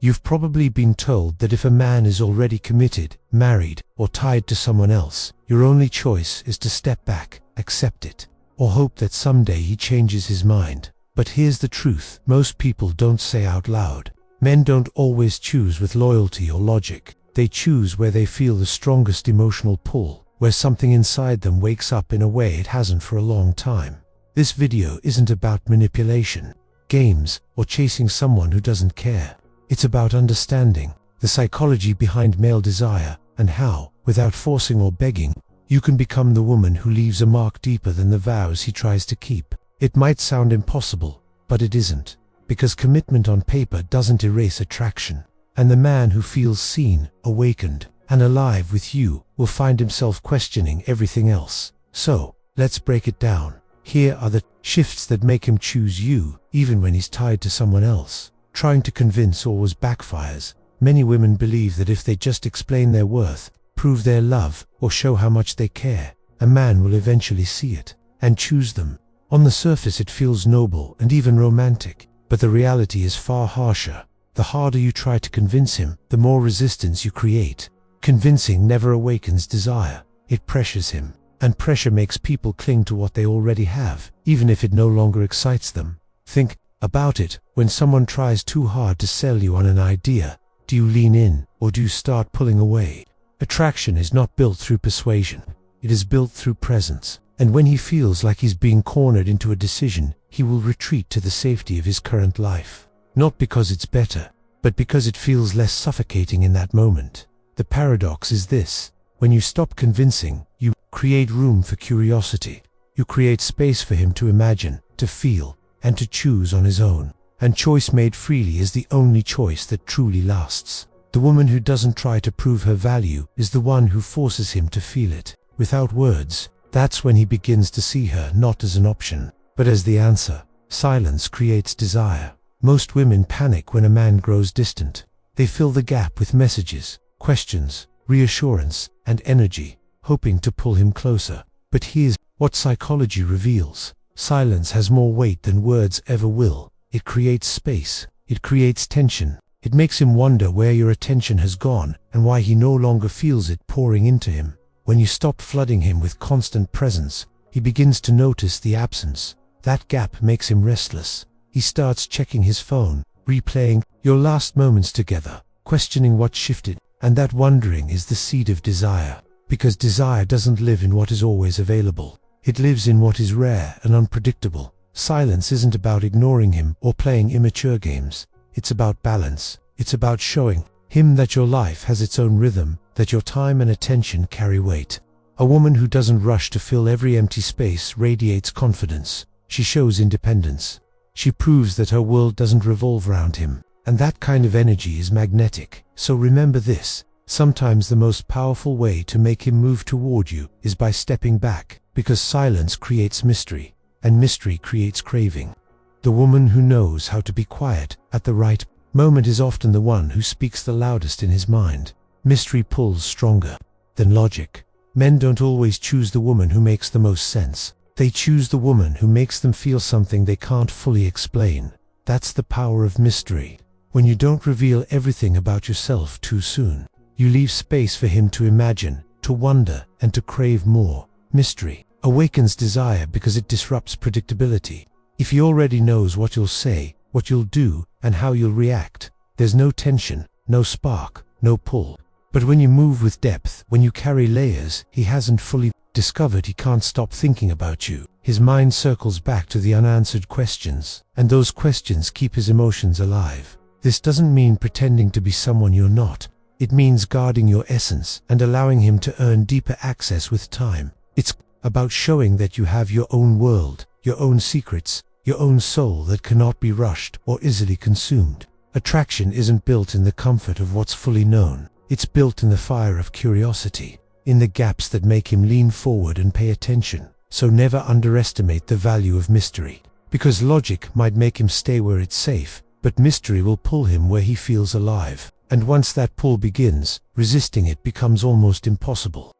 You've probably been told that if a man is already committed, married, or tied to someone else, your only choice is to step back, accept it, or hope that someday he changes his mind. But here's the truth most people don't say out loud. Men don't always choose with loyalty or logic. They choose where they feel the strongest emotional pull, where something inside them wakes up in a way it hasn't for a long time. This video isn't about manipulation, games, or chasing someone who doesn't care. It's about understanding the psychology behind male desire and how, without forcing or begging, you can become the woman who leaves a mark deeper than the vows he tries to keep. It might sound impossible, but it isn't, because commitment on paper doesn't erase attraction, and the man who feels seen, awakened, and alive with you will find himself questioning everything else. So, let's break it down. Here are the shifts that make him choose you, even when he's tied to someone else. Trying to convince always backfires. Many women believe that if they just explain their worth, prove their love, or show how much they care, a man will eventually see it and choose them. On the surface it feels noble and even romantic, but the reality is far harsher. The harder you try to convince him, the more resistance you create. Convincing never awakens desire, it pressures him, and pressure makes people cling to what they already have, even if it no longer excites them. Think about it. When someone tries too hard to sell you on an idea, do you lean in, or do you start pulling away? Attraction is not built through persuasion, it is built through presence. And when he feels like he's being cornered into a decision, he will retreat to the safety of his current life. Not because it's better, but because it feels less suffocating in that moment. The paradox is this: when you stop convincing, you create room for curiosity. You create space for him to imagine, to feel, and to choose on his own. And choice made freely is the only choice that truly lasts. The woman who doesn't try to prove her value is the one who forces him to feel it, without words. That's when he begins to see her not as an option, but as the answer. Silence creates desire. Most women panic when a man grows distant. They fill the gap with messages, questions, reassurance, and energy, hoping to pull him closer. But here's what psychology reveals. Silence has more weight than words ever will. It creates space. It creates tension. It makes him wonder where your attention has gone and why he no longer feels it pouring into him. When you stop flooding him with constant presence, he begins to notice the absence. That gap makes him restless. He starts checking his phone, replaying your last moments together, questioning what shifted, and that wondering is the seed of desire. Because desire doesn't live in what is always available. It lives in what is rare and unpredictable. Silence isn't about ignoring him or playing immature games. It's about balance. It's about showing him that your life has its own rhythm, that your time and attention carry weight. A woman who doesn't rush to fill every empty space radiates confidence. She shows independence. She proves that her world doesn't revolve around him. And that kind of energy is magnetic. So remember this: sometimes the most powerful way to make him move toward you is by stepping back, because silence creates mystery, and mystery creates craving. The woman who knows how to be quiet at the right moment is often the one who speaks the loudest in his mind. Mystery pulls stronger than logic. Men don't always choose the woman who makes the most sense. They choose the woman who makes them feel something they can't fully explain. That's the power of mystery. When you don't reveal everything about yourself too soon, you leave space for him to imagine, to wonder, and to crave more. Mystery awakens desire because it disrupts predictability. If he already knows what you'll say, what you'll do, and how you'll react, there's no tension, no spark, no pull. But when you move with depth, when you carry layers he hasn't fully discovered, he can't stop thinking about you. His mind circles back to the unanswered questions, and those questions keep his emotions alive. This doesn't mean pretending to be someone you're not. It means guarding your essence and allowing him to earn deeper access with time. It's about showing that you have your own world, your own secrets, your own soul that cannot be rushed or easily consumed. Attraction isn't built in the comfort of what's fully known. It's built in the fire of curiosity, in the gaps that make him lean forward and pay attention. So never underestimate the value of mystery, because logic might make him stay where it's safe, but mystery will pull him where he feels alive. And once that pull begins, resisting it becomes almost impossible.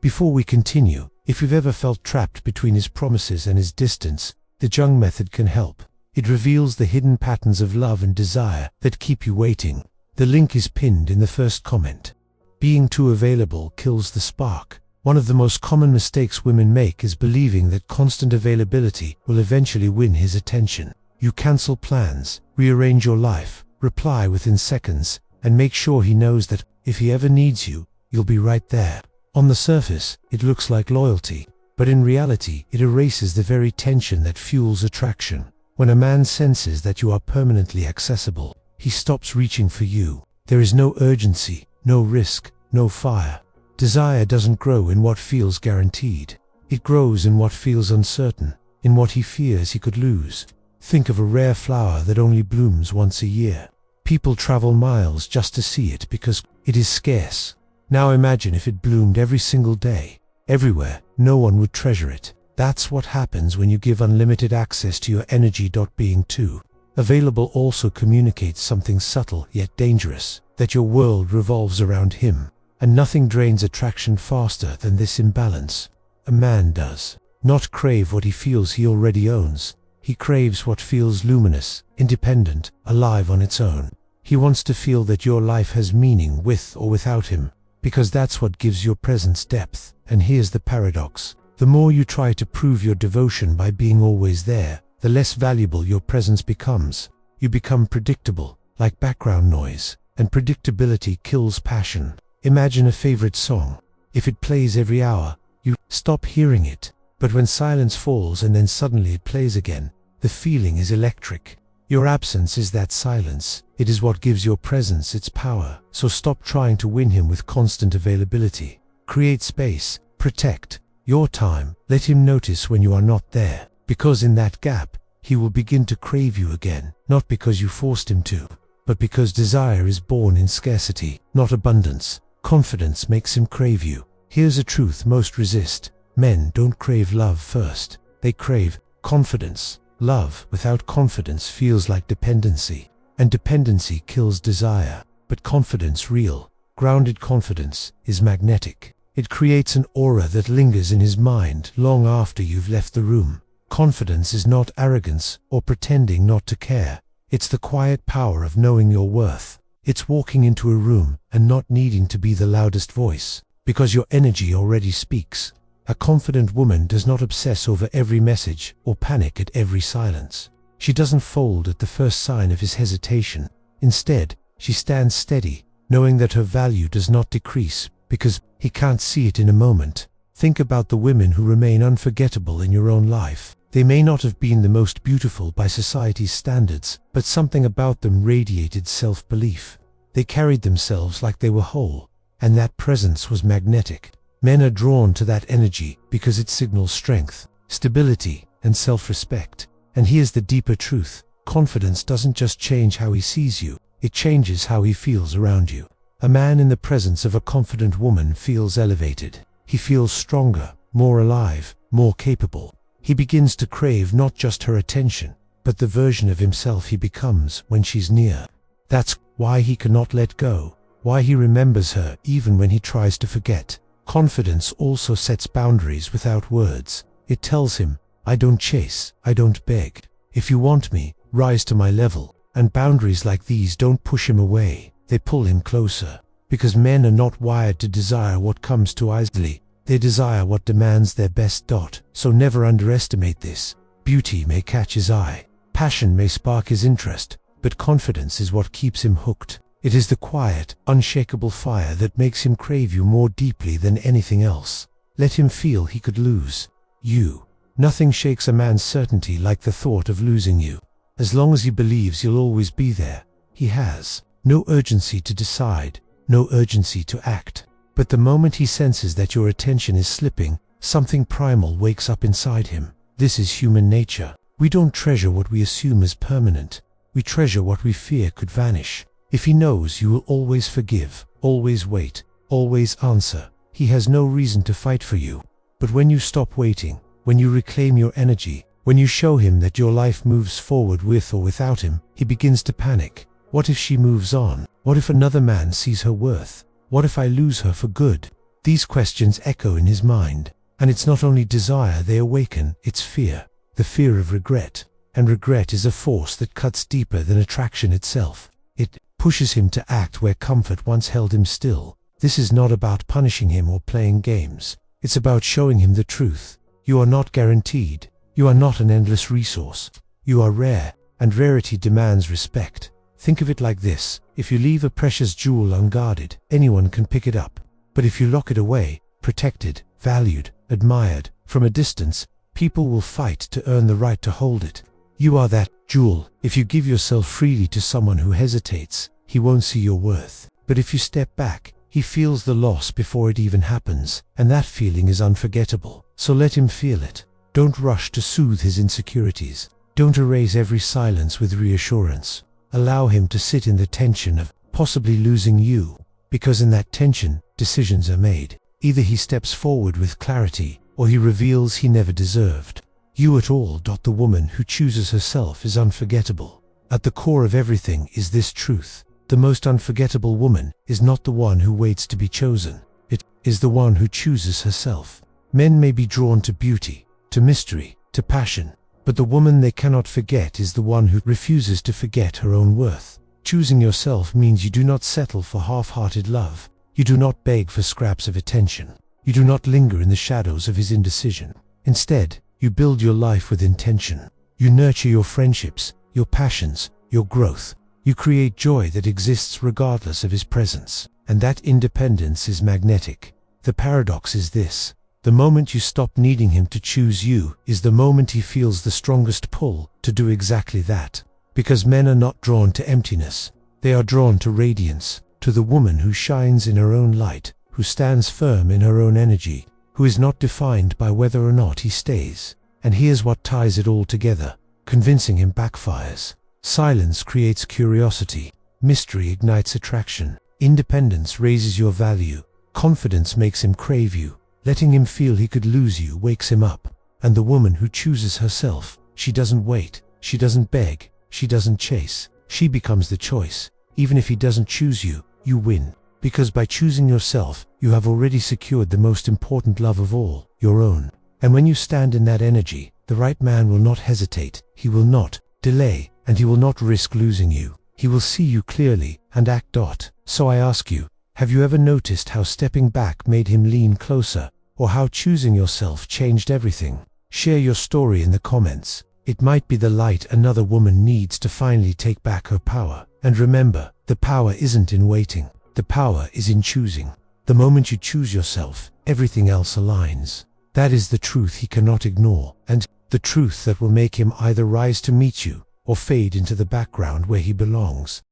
Before we continue, if you've ever felt trapped between his promises and his distance, the Jung method can help. It reveals the hidden patterns of love and desire that keep you waiting. The link is pinned in the first comment. Being too available kills the spark. One of the most common mistakes women make is believing that constant availability will eventually win his attention. You cancel plans, rearrange your life, reply within seconds, and make sure he knows that if he ever needs you, you'll be right there. On the surface, it looks like loyalty, but in reality, it erases the very tension that fuels attraction. When a man senses that you are permanently accessible, he stops reaching for you. There is no urgency, no risk, no fire. Desire doesn't grow in what feels guaranteed. It grows in what feels uncertain, in what he fears he could lose. Think of a rare flower that only blooms once a year. People travel miles just to see it because it is scarce. Now imagine if it bloomed every single day, everywhere. No one would treasure it. That's what happens when you give unlimited access to your energy. Being too available also communicates something subtle yet dangerous, that your world revolves around him. And nothing drains attraction faster than this imbalance. A man does not crave what he feels he already owns. He craves what feels luminous, independent, alive on its own. He wants to feel that your life has meaning with or without him, because that's what gives your presence depth. And here's the paradox. The more you try to prove your devotion by being always there, the less valuable your presence becomes. You become predictable, like background noise, and predictability kills passion. Imagine a favorite song. If it plays every hour, you stop hearing it. But when silence falls and then suddenly it plays again, the feeling is electric. Your absence is that silence. It is what gives your presence its power. So stop trying to win him with constant availability. Create space. Protect your time. Let him notice when you are not there. Because in that gap, he will begin to crave you again. Not because you forced him to, but because desire is born in scarcity, not abundance. Confidence makes him crave you. Here's a truth most resist. Men don't crave love first. They crave confidence. Love without confidence feels like dependency. And dependency kills desire. But confidence, real, grounded confidence, is magnetic. It creates an aura that lingers in his mind long after you've left the room. Confidence is not arrogance or pretending not to care. It's the quiet power of knowing your worth. It's walking into a room and not needing to be the loudest voice, because your energy already speaks. A confident woman does not obsess over every message or panic at every silence. She doesn't fold at the first sign of his hesitation. Instead, she stands steady, knowing that her value does not decrease because he can't see it in a moment. Think about the women who remain unforgettable in your own life. They may not have been the most beautiful by society's standards, but something about them radiated self-belief. They carried themselves like they were whole, and that presence was magnetic. Men are drawn to that energy because it signals strength, stability, and self-respect. And here's the deeper truth. Confidence doesn't just change how he sees you, it changes how he feels around you. A man in the presence of a confident woman feels elevated. He feels stronger, more alive, more capable. He begins to crave not just her attention, but the version of himself he becomes when she's near. That's why he cannot let go, why he remembers her even when he tries to forget. Confidence also sets boundaries without words. It tells him, I don't chase, I don't beg. If you want me, rise to my level. And boundaries like these don't push him away, they pull him closer. Because men are not wired to desire what comes too easily. They desire what demands their best. So never underestimate this. Beauty may catch his eye, passion may spark his interest, but confidence is what keeps him hooked. It is the quiet, unshakable fire that makes him crave you more deeply than anything else. Let him feel he could lose you. Nothing shakes a man's certainty like the thought of losing you. As long as he believes you'll always be there, he has no urgency to decide, no urgency to act. But the moment he senses that your attention is slipping, something primal wakes up inside him. This is human nature. We don't treasure what we assume is permanent. We treasure what we fear could vanish. If he knows you will always forgive, always wait, always answer, he has no reason to fight for you. But when you stop waiting, when you reclaim your energy, when you show him that your life moves forward with or without him, he begins to panic. What if she moves on? What if another man sees her worth? What if I lose her for good? These questions echo in his mind. And it's not only desire they awaken, it's fear. The fear of regret. And regret is a force that cuts deeper than attraction itself. It pushes him to act where comfort once held him still. This is not about punishing him or playing games. It's about showing him the truth. You are not guaranteed. You are not an endless resource. You are rare, and rarity demands respect. Think of it like this: if you leave a precious jewel unguarded, anyone can pick it up. But if you lock it away, protected, valued, admired, from a distance, people will fight to earn the right to hold it. You are that jewel. If you give yourself freely to someone who hesitates, he won't see your worth. But if you step back, he feels the loss before it even happens, and that feeling is unforgettable. So let him feel it. Don't rush to soothe his insecurities. Don't erase every silence with reassurance. Allow him to sit in the tension of possibly losing you, because in that tension, decisions are made. Either he steps forward with clarity, or he reveals he never deserved you at all. The woman who chooses herself is unforgettable. At the core of everything is this truth: the most unforgettable woman is not the one who waits to be chosen. It is the one who chooses herself. Men may be drawn to beauty, to mystery, to passion, but the woman they cannot forget is the one who refuses to forget her own worth. Choosing yourself means you do not settle for half-hearted love. You do not beg for scraps of attention. You do not linger in the shadows of his indecision. Instead, you build your life with intention. You nurture your friendships, your passions, your growth. You create joy that exists regardless of his presence. And that independence is magnetic. The paradox is this: the moment you stop needing him to choose you is the moment he feels the strongest pull to do exactly that. Because men are not drawn to emptiness. They are drawn to radiance, to the woman who shines in her own light, who stands firm in her own energy, who is not defined by whether or not he stays. And here's what ties it all together: convincing him backfires. Silence creates curiosity. Mystery ignites attraction. Independence raises your value. Confidence makes him crave you. Letting him feel he could lose you wakes him up. And the woman who chooses herself, she doesn't wait, she doesn't beg, she doesn't chase. She becomes the choice. Even if he doesn't choose you, you win. Because by choosing yourself, you have already secured the most important love of all, your own. And when you stand in that energy, the right man will not hesitate, he will not delay, and he will not risk losing you. He will see you clearly and act. So I ask you, have you ever noticed how stepping back made him lean closer, or how choosing yourself changed everything? Share your story in the comments. It might be the light another woman needs to finally take back her power. And remember, the power isn't in waiting. The power is in choosing. The moment you choose yourself, everything else aligns. That is the truth he cannot ignore, and the truth that will make him either rise to meet you or fade into the background where he belongs.